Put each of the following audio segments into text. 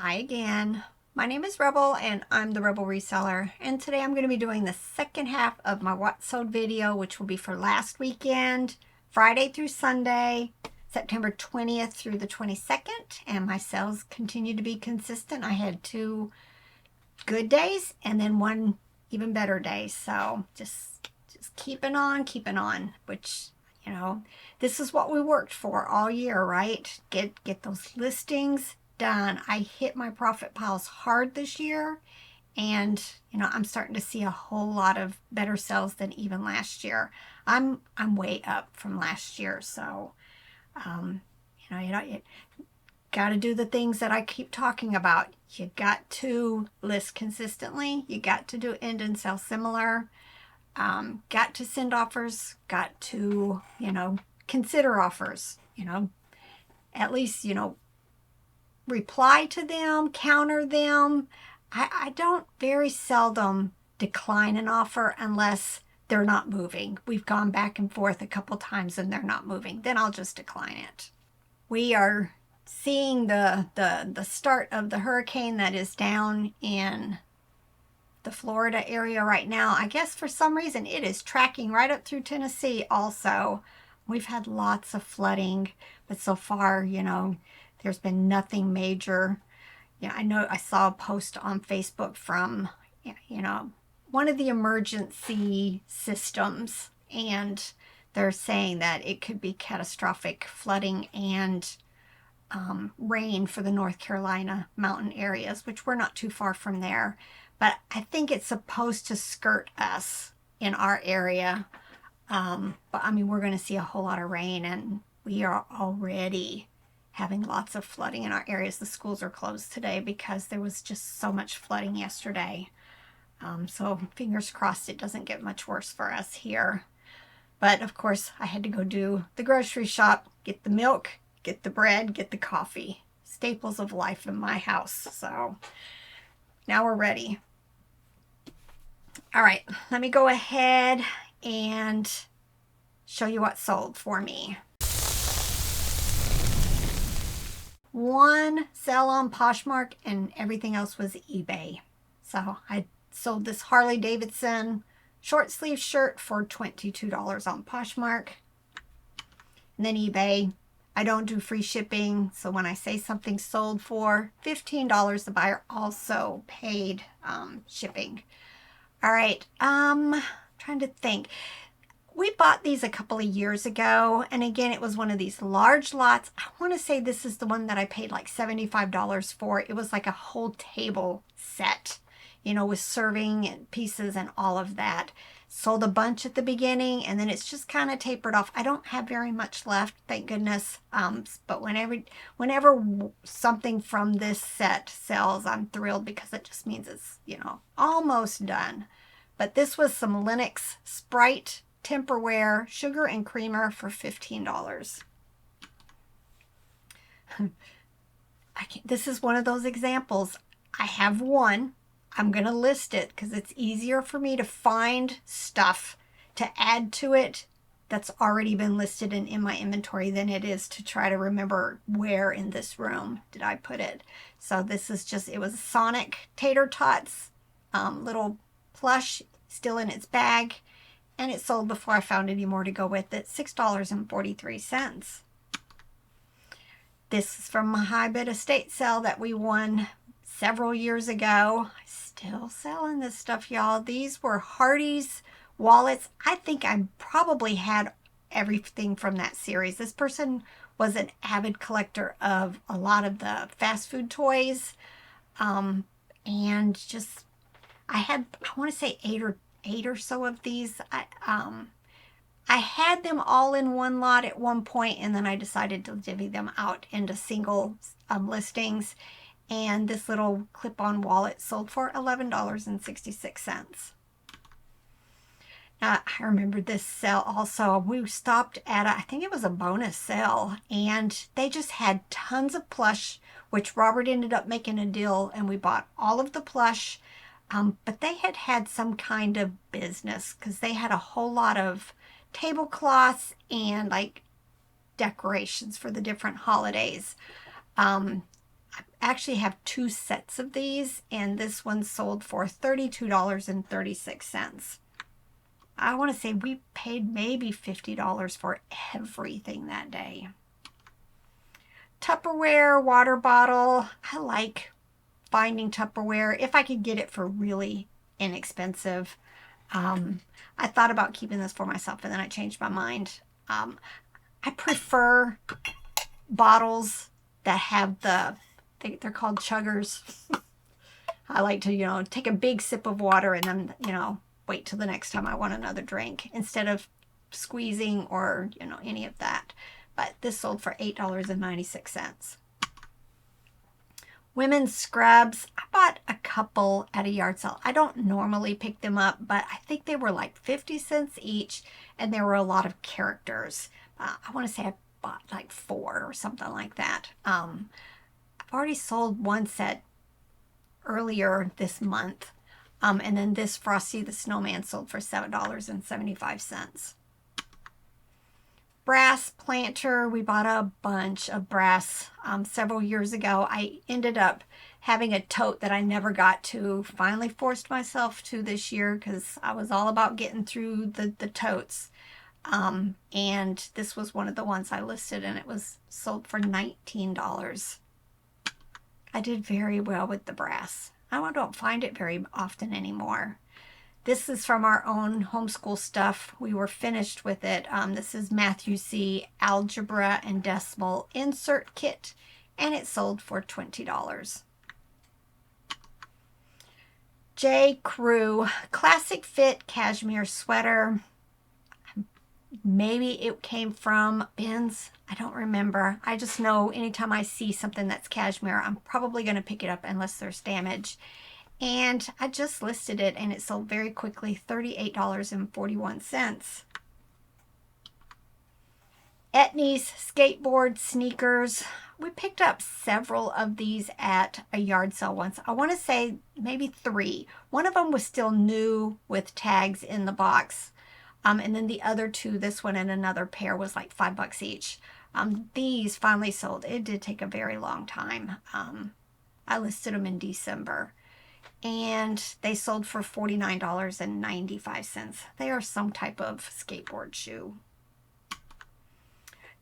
Hi again. My name is Rebel and I'm the Rebel Reseller, and today I'm going to be doing the second half of my What Sold video, which will be for last weekend, Friday through Sunday, September 20th through the 22nd, and my sales continue to be consistent. I had 2 good days and then 1 even better day, so just keeping on, which, you know, this is what we worked for all year, right? Get those listings done. I hit my profit piles hard this year, and I'm starting to see a whole lot of better sales than even last year. I'm way up from last year, so you got to do the things that I keep talking about. You got to list consistently. You got to do end and sell similar. Got to send offers. Got to consider offers. At least reply to them, counter them. I don't very seldom decline an offer unless they're not moving. We've gone back and forth a couple times and they're not moving. Then I'll just decline it. We are seeing the start of the hurricane that is down in the Florida area right now. I guess for some reason it is tracking right up through Tennessee also. We've had lots of flooding, but so far, there's been nothing major. I know I saw a post on Facebook from, one of the emergency systems, and they're saying that it could be catastrophic flooding and rain for the North Carolina mountain areas, which we're not too far from there. But I think it's supposed to skirt us in our area. But I mean, we're going to see a whole lot of rain, and we are already having lots of flooding in our areas. The schools are closed today because there was just so much flooding yesterday. So fingers crossed it doesn't get much worse for us here. But of course, I had to go do the grocery shop, get the milk, get the bread, get the coffee. Staples of life in my house. So now we're ready. All right, let me go ahead and show you what sold for me. 1 sell on Poshmark and everything else was eBay. So I sold this Harley Davidson short sleeve shirt for $22 on Poshmark. And then eBay, I don't do free shipping. So when I say something sold for $15, the buyer also paid shipping. All right, trying to think. We bought these a couple of years ago, and again, it was one of these large lots. I want to say this is the one that I paid like $75 for. It was like a whole table set, with serving pieces and all of that. Sold a bunch at the beginning, and then it's just kind of tapered off. I don't have very much left, thank goodness. But whenever something from this set sells, I'm thrilled because it just means it's, almost done. But this was some Lenox Sprite Temperware sugar and creamer for $15. This is one of those examples. I have one. I'm going to list it because it's easier for me to find stuff to add to it that's already been listed and in my inventory than it is to try to remember where in this room did I put it. So this is just, it was Sonic Tater Tots, little plush, still in its bag. And it sold before I found any more to go with it, $6.43. This is from a high bid estate sale that we won several years ago. Still selling this stuff, y'all. These were Hardy's wallets. I think I probably had everything from that series. This person was an avid collector of a lot of the fast food toys. And just, I want to say 8 or so of these. I had them all in one lot at one point, and then I decided to divvy them out into single listings. And this little clip-on wallet sold for $11.66. Now, I remember this sale also. We stopped at, I think it was a bonus sale, and they just had tons of plush, which Robert ended up making a deal, and we bought all of the plush. But they had some kind of business because they had a whole lot of tablecloths and like decorations for the different holidays. I actually have 2 sets of these, and this one sold for $32.36. I want to say we paid maybe $50 for everything that day. Tupperware water bottle. I like finding Tupperware if I could get it for really inexpensive. I thought about keeping this for myself, and then I changed my mind. I prefer bottles that have they're called chuggers. I like to, take a big sip of water and then, wait till the next time I want another drink instead of squeezing or, any of that. But this sold for $8.96. Women's scrubs. I bought a couple at a yard sale. I don't normally pick them up, but I think they were like 50 cents each, and there were a lot of characters. I want to say I bought like 4 or something like that. I've already sold one set earlier this month, and then this Frosty the Snowman sold for $7.75. Brass planter. We bought a bunch of brass several years ago. I ended up having a tote that I never got to. Finally forced myself to this year because I was all about getting through the totes. And this was one of the ones I listed, and it was sold for $19. I did very well with the brass. I don't find it very often anymore. This is from our own homeschool stuff. We were finished with it. This is Matthew C. Algebra and Decimal Insert Kit, and it sold for $20. J. Crew Classic Fit Cashmere Sweater. Maybe it came from Bins. I don't remember. I just know anytime I see something that's cashmere, I'm probably going to pick it up unless there's damage. And I just listed it, and it sold very quickly, $38.41. Etnies skateboard sneakers. We picked up several of these at a yard sale once. I want to say maybe 3. One of them was still new with tags in the box. And then the other 2, this one and another pair, was like $5 each. These finally sold. It did take a very long time. I listed them in December. And they sold for $49.95. They are some type of skateboard shoe.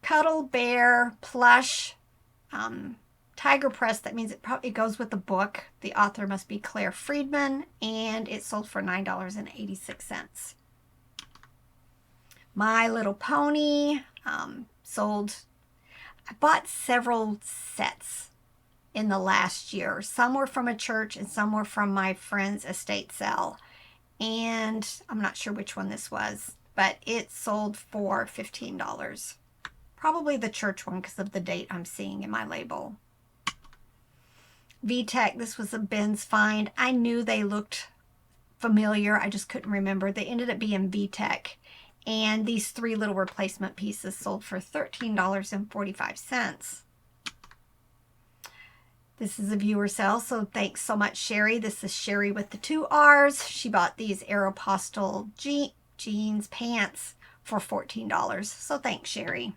Cuddle Bear Plush Tiger Press. That means it goes with the book. The author must be Claire Friedman, and it sold for $9.86. My Little Pony sold. I bought several sets in the last year. Some were from a church and some were from my friend's estate sale. And I'm not sure which one this was, but it sold for $15. Probably the church one because of the date I'm seeing in my label. VTech, this was a Ben's find. I knew they looked familiar. I just couldn't remember. They ended up being VTech. And these 3 little replacement pieces sold for $13.45. This is a viewer sale, so thanks so much, Sherry. This is Sherry with the 2 R's. She bought these Aeropostale jeans pants for $14. So thanks, Sherry.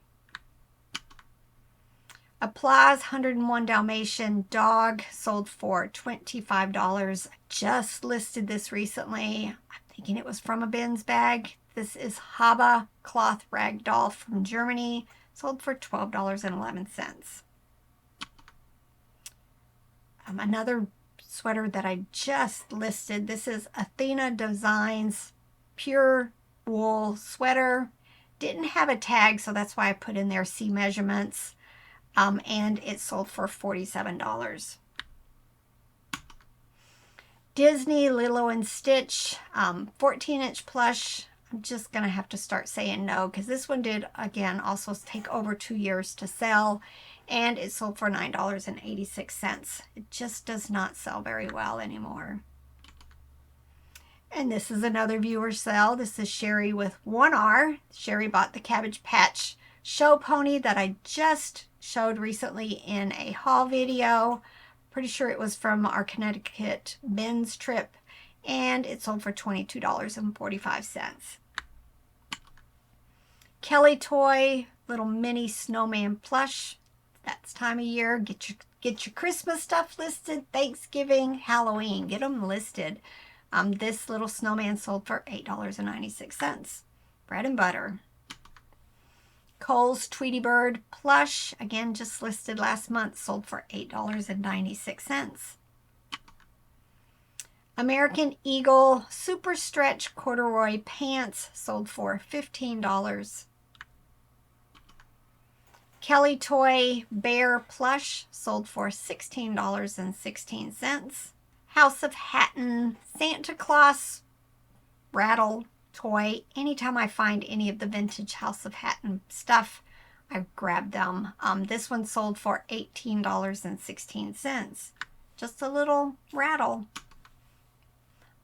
Applause 101 Dalmatian dog sold for $25. Just listed this recently. I'm thinking it was from a Ben's bag. This is Haba cloth rag doll from Germany. Sold for $12.11. Another sweater that I just listed. This is Athena Designs pure wool sweater. Didn't have a tag, so that's why I put in there C measurements. And it sold for $47. Disney Lilo and Stitch 14-inch plush. I'm just going to have to start saying no because this one did, again, also take over 2 years to sell. And it sold for $9.86. It just does not sell very well anymore. And this is another viewer sale. This is Sherry with 1 R. Sherry bought the Cabbage Patch show pony that I just showed recently in a haul video. Pretty sure it was from our Connecticut men's trip. And it sold for $22.45. Kelly Toy little mini snowman plush. That's time of year. Get your Get your Christmas stuff listed, Thanksgiving, Halloween, get them listed. This little snowman sold for $8.96. Bread and butter. Kohl's Tweety Bird plush, again just listed last month, sold for $8.96. American Eagle Super Stretch Corduroy Pants sold for $15. Kelly Toy Bear Plush sold for $16.16. House of Hatton Santa Claus Rattle Toy. Anytime I find any of the vintage House of Hatton stuff, I grab them. This one sold for $18.16. Just a little rattle.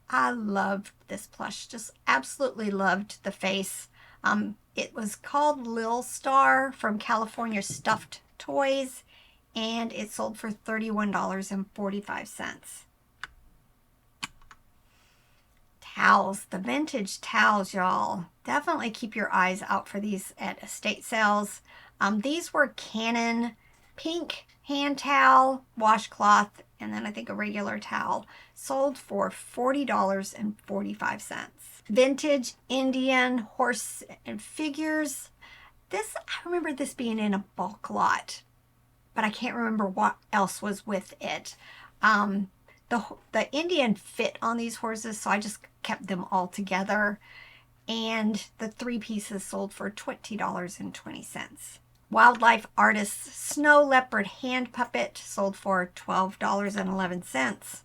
I loved this plush. Just absolutely loved the face. It was called Lil Star from California Stuffed Toys, and it sold for $31.45. Towels, the vintage towels, y'all. Definitely keep your eyes out for these at estate sales. These were Canon pink hand towel, washcloth, and then I think a regular towel. Sold for $40.45. Vintage Indian horse and figures. This, I remember this being in a bulk lot, but I can't remember what else was with it. The Indian fit on these horses, so I just kept them all together. And the 3 pieces sold for $20.20. Wildlife Artist's Snow Leopard Hand Puppet sold for $12.11.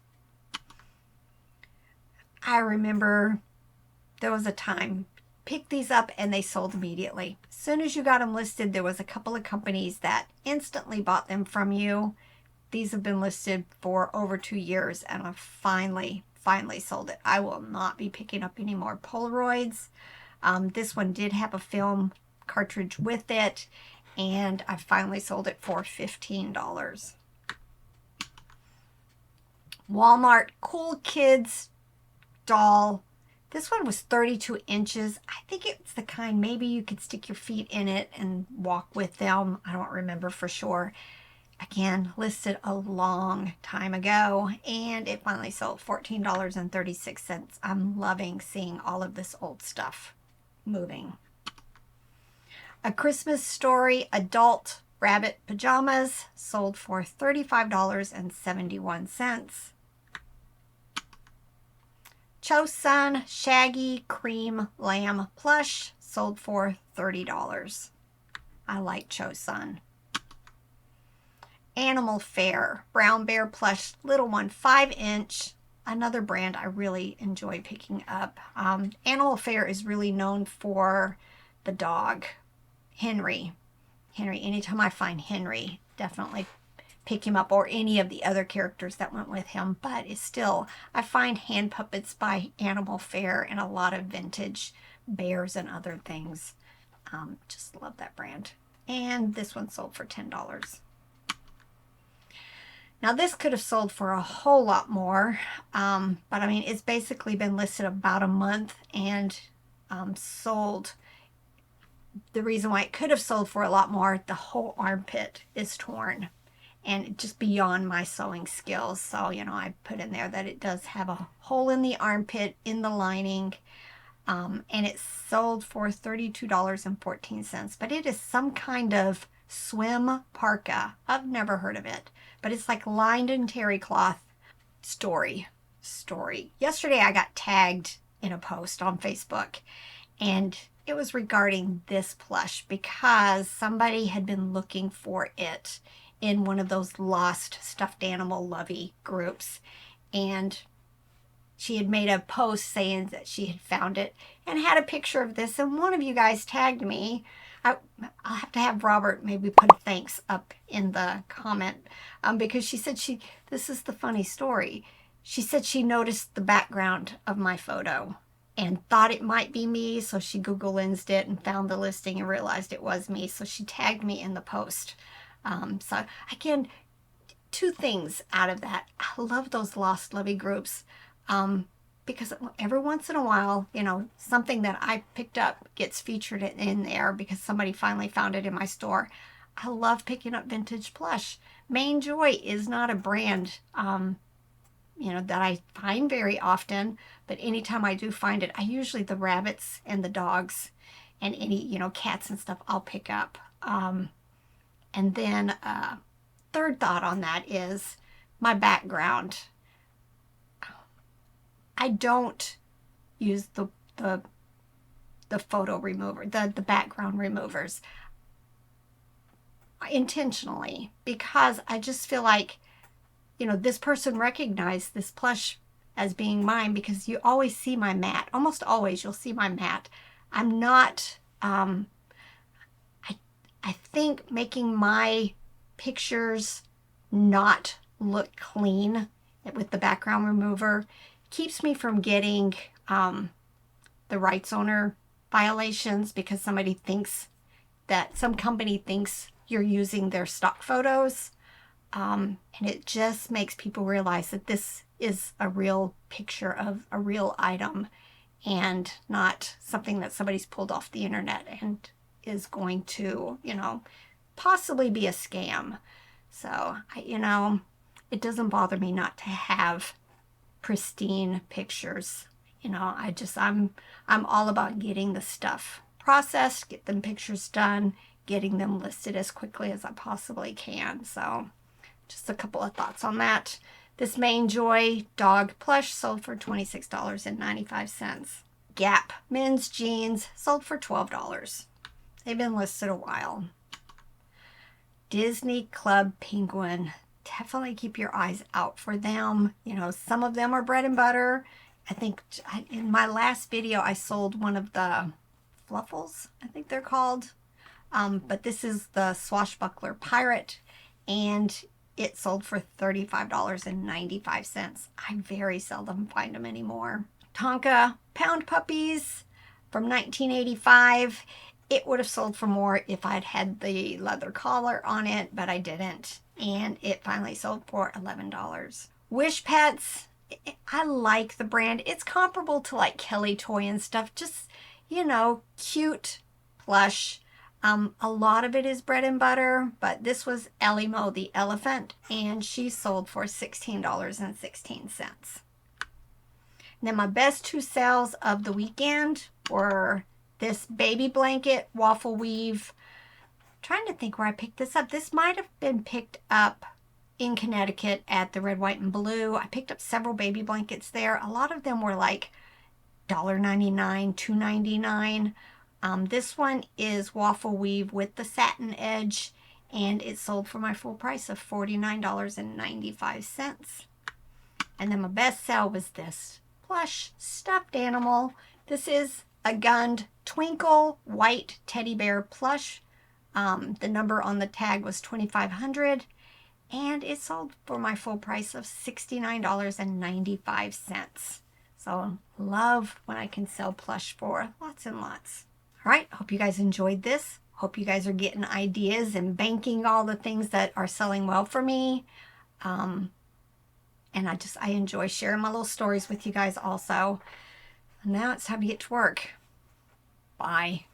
I remember there was a time, picked these up and they sold immediately. As soon as you got them listed, there was a couple of companies that instantly bought them from you. These have been listed for over 2 years, and I finally sold it. I will not be picking up any more Polaroids. This one did have a film cartridge with it, and I finally sold it for $15. Walmart Cool Kids doll. This one was 32 inches. I think it's the kind, maybe you could stick your feet in it and walk with them. I don't remember for sure. Again, listed a long time ago, and it finally sold $14.36. I'm loving seeing all of this old stuff moving. A Christmas Story adult rabbit pajamas sold for $35.71. Chosun Shaggy Cream Lamb Plush sold for $30. I like Chosun. Animal Fair Brown Bear Plush Little One 5-inch. Another brand I really enjoy picking up. Animal Fair is really known for the dog, Henry. Anytime I find Henry, definitely pick him up, or any of the other characters that went with him. But it's still, I find hand puppets by Animal Fair and a lot of vintage bears and other things. Just love that brand. And this one sold for $10. Now this could have sold for a whole lot more, but I mean, it's basically been listed about a month and sold. The reason why it could have sold for a lot more, the whole armpit is torn and just beyond my sewing skills. So, you know, I put in there that it does have a hole in the armpit in the lining, and it sold for $32.14, but it is some kind of swim parka. I've never heard of it, but it's like lined in terry cloth. Story. Yesterday I got tagged in a post on Facebook, and it was regarding this plush because somebody had been looking for it in one of those lost stuffed animal lovey groups, and she had made a post saying that she had found it and had a picture of this, and one of you guys tagged me. I'll have to have Robert maybe put a thanks up in the comment, because she said this is the funny story. She said she noticed the background of my photo and thought it might be me, so she Google Lensed it and found the listing and realized it was me, so she tagged me in the post. So again, 2 things out of that. I love those lost lovey groups, because every once in a while, you know, something that I picked up gets featured in there because somebody finally found it in my store. I love picking up vintage plush. Main Joy is not a brand, that I find very often, but anytime I do find it, I usually the rabbits and the dogs and any, cats and stuff I'll pick up. And then third thought on that is my background. I don't use the photo remover, the background removers intentionally, because I just feel like, this person recognized this plush as being mine, because you always see my mat. Almost always you'll see my mat. I'm not, I think making my pictures not look clean with the background remover keeps me from getting the rights owner violations, because somebody thinks that some company thinks you're using their stock photos. And it just makes people realize that this is a real picture of a real item and not something that somebody's pulled off the internet and is going to, possibly be a scam. So, it doesn't bother me not to have pristine pictures. I'm all about getting the stuff processed, get them pictures done, getting them listed as quickly as I possibly can. So just a couple of thoughts on that. This Main Joy dog plush sold for $26.95. Gap men's jeans sold for $12. They've been listed a while. Disney Club Penguin. Definitely keep your eyes out for them. Some of them are bread and butter. I think in my last video I sold one of the Fluffles, I think they're called. But this is the Swashbuckler Pirate, and it sold for $35.95. I very seldom find them anymore. Tonka Pound Puppies from 1985. It would have sold for more if I'd had the leather collar on it, but I didn't. And it finally sold for $11. Wish Pets. I like the brand. It's comparable to like Kelly Toy and stuff. Just, cute plush. A lot of it is bread and butter, but this was Elimo the elephant, and she sold for $16.16. Then my best two sales of the weekend were this baby blanket waffle weave. I'm trying to think where I picked this up. This might have been picked up in Connecticut at the Red, White, and Blue. I picked up several baby blankets there. A lot of them were like $1.99, $2.99. This one is waffle weave with the satin edge, and it sold for my full price of $49.95. And then my best sale was this plush stuffed animal. This is a Gund Twinkle white teddy bear plush. The number on the tag was 2,500, and it sold for my full price of $69.95. So love when I can sell plush for lots and lots. All right, hope you guys enjoyed this. Hope you guys are getting ideas and banking all the things that are selling well for me. And I enjoy sharing my little stories with you guys also. Now it's time to get to work. Bye.